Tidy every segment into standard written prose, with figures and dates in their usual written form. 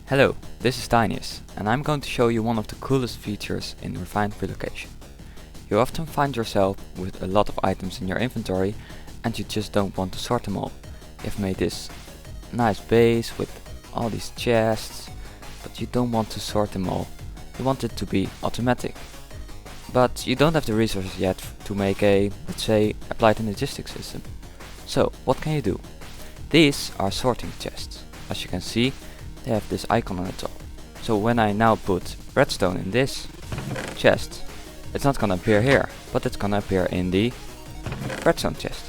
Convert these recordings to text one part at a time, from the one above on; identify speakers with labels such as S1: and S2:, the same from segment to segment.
S1: Hello, this is Dynious, and I'm going to show you one of the coolest features in Refined Relocation. You often find yourself with a lot of items in your inventory and you just don't want to sort them all. You've made this nice base with all these chests, but you don't want to sort them all. You want it to be automatic. But you don't have the resources yet to make a, let's say, applied logistics system. So, what can you do? These are sorting chests. As you can see, they have this icon on the top. So when I now put redstone in this chest, it's not gonna appear here, but it's gonna appear in the redstone chest.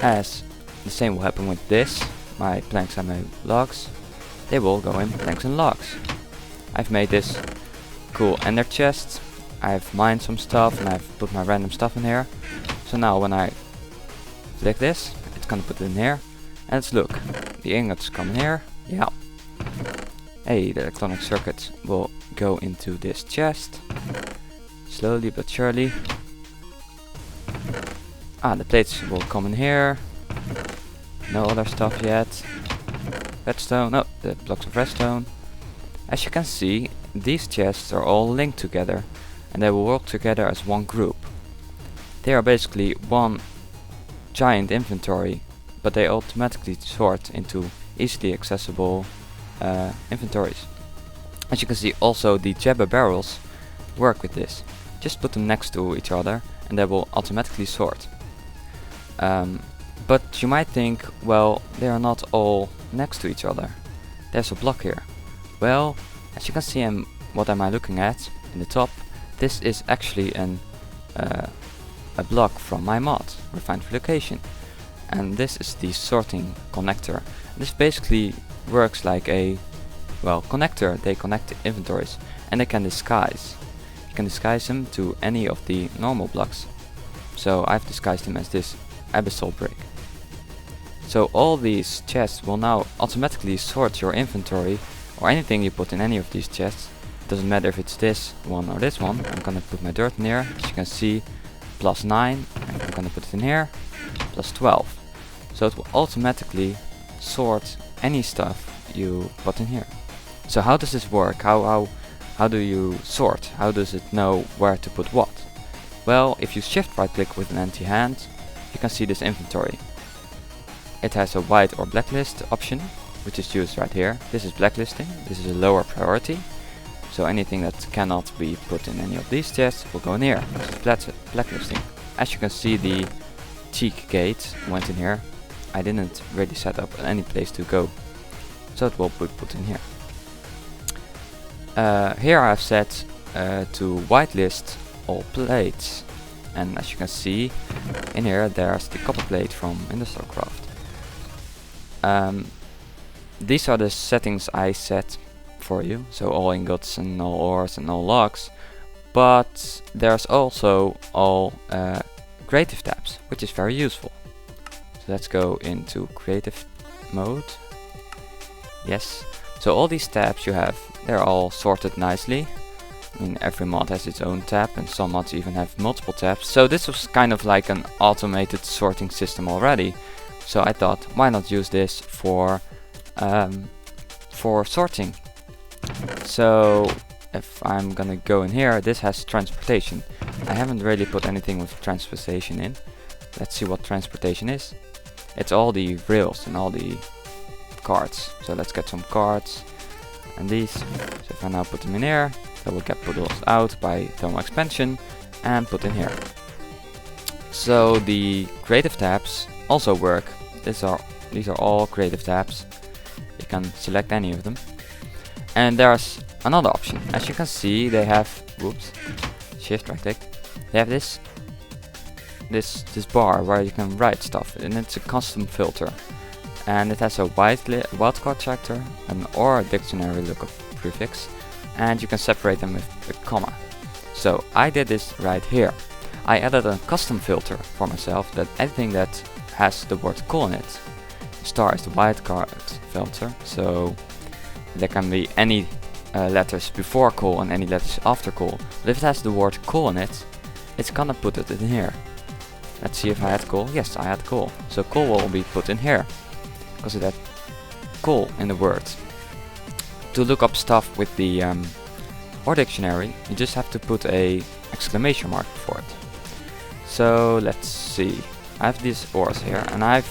S1: As the same will happen with this, my planks and my logs, they will go in planks and logs. I've made this cool ender chest, I've mined some stuff and I've put my random stuff in here. So now when I flick this, it's gonna put it in here. And let's look, the ingots come in here. Yeah. Hey, the electronic circuits will go into this chest. Slowly but surely. The plates will come in here. No other stuff yet. Redstone, no, the blocks of redstone. As you can see, these chests are all linked together and they will work together as one group. They are basically one giant inventory, but they automatically sort into easily accessible inventories. As you can see, also the jabber barrels work with this. Just put them next to each other and they will automatically sort. But you might think, well, they are not all next to each other. There's a block here. Well, as you can see, what am I looking at in the top? This is actually a block from my mod, Refined Relocation. And this is the sorting connector. This basically works like a connector. They connect the inventories and they can disguise. You can disguise them to any of the normal blocks. So I've disguised them as this abyssal brick. So all these chests will now automatically sort your inventory or anything you put in any of these chests. Doesn't matter if it's this one or this one. I'm gonna put my dirt in here. As you can see, +9. And I'm gonna put it in here, +12. So it will automatically sort any stuff you put in here. So how does this work? How do you sort? How does it know where to put what? Well, if you shift right click with an empty hand, you can see this inventory. It has a white or blacklist option, which is used right here. This is blacklisting. This is a lower priority. So anything that cannot be put in any of these chests will go in here. This is blacklisting. As you can see, the cheek gate went in here. I didn't really set up any place to go, so it will be put in here. Here I've set to whitelist all plates, and as you can see in here, there's the copper plate from Industrial Craft. These are the settings I set for you, so all ingots and all ores and all logs, but there's also all creative tabs, which is very useful. So let's go into creative mode. Yes. So all these tabs you have, they're all sorted nicely. I mean, every mod has its own tab and some mods even have multiple tabs. So this was kind of like an automated sorting system already. So I thought, why not use this for sorting? So if I'm gonna go in here, this has transportation. I haven't really put anything with transportation in. Let's see what transportation is. It's all the rails and all the carts. So let's get some carts and these. So if I now put them in here, they will get pulled out by thermal expansion and put in here. So the creative tabs also work. These are all creative tabs. You can select any of them. And there's another option. As you can see, they have, whoops, shift right click. They have this bar where you can write stuff, and it's a custom filter. And it has a wildcard checker, an or dictionary lookup prefix, and you can separate them with a comma. So I did this right here. I added a custom filter for myself that anything that has the word cool in it. Star is the wildcard filter, so there can be any letters before cool and any letters after cool. But if it has the word cool in it, it's gonna put it in here. Let's see if I had cool. Yes, I had cool. So cool will be put in here because it had cool in the word. to look up stuff with the ore dictionary, you just have to put a exclamation mark before it. So let's see. I have these ores here, and I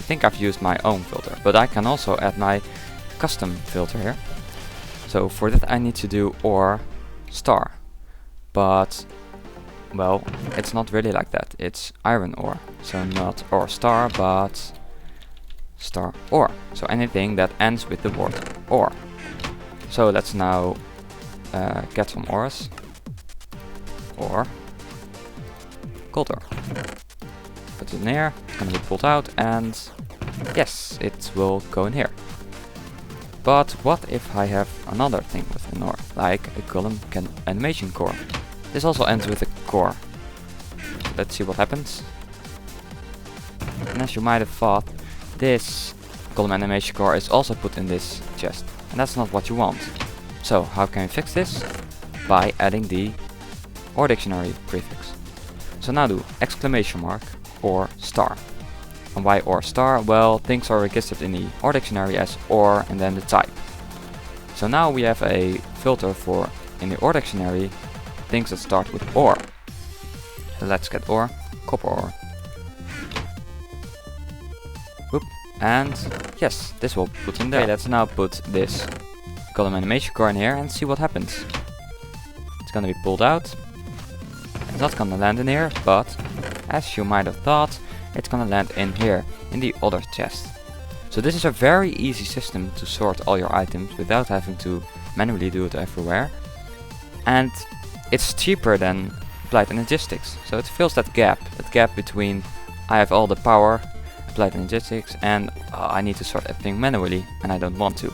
S1: think I've used my own filter, but I can also add my custom filter here. So for that I need to do ore star, but well, it's not really like that. It's iron ore, so not ore star, but star ore. So anything that ends with the word ore. So let's now get some ores. Ore. Gold ore. Put it in here, it's gonna be pulled out, and yes, it will go in here. But what if I have another thing with an ore, like a column animation core? This also ends with a core. Let's see what happens. And as you might have thought, this column animation core is also put in this chest, and that's not what you want. So how can we fix this? By adding the ore dictionary prefix. So now do exclamation mark ore star. And why ore star? Well, things are registered in the ore dictionary as ore and then the type. So now we have a filter for, in the ore dictionary, things that start with ore. So let's get ore, copper ore. Whoop. And yes, this will put in there. Okay, let's now put this column animation core in here and see what happens. It's gonna be pulled out. It's not gonna land in here, but as you might have thought, it's gonna land in here, in the other chest. So this is a very easy system to sort all your items without having to manually do it everywhere. And it's cheaper than applied energistics. So it fills that gap between I have all the power, applied energistics, and I need to sort everything manually, and I don't want to.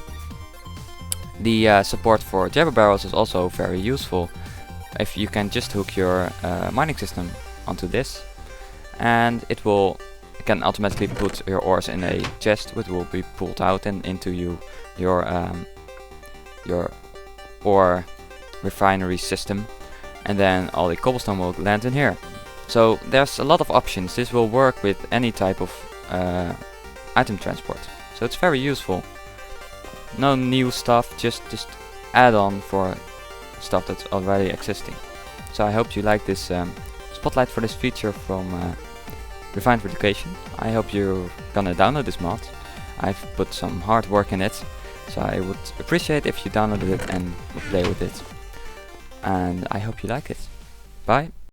S1: The support for jabber barrels is also very useful. If you can just hook your mining system onto this, and it can automatically put your ores in a chest, which will be pulled out and into your ore refinery system, and then all the cobblestone will land in here. So there's a lot of options. This will work with any type of item transport, so it's very useful. No new stuff, just add-on for stuff that's already existing. So I hope you like this spotlight for this feature from Refined Relocation. I hope you're gonna download this mod. I've put some hard work in it, so I would appreciate if you downloaded it and would play with it. And I hope you like it. Bye.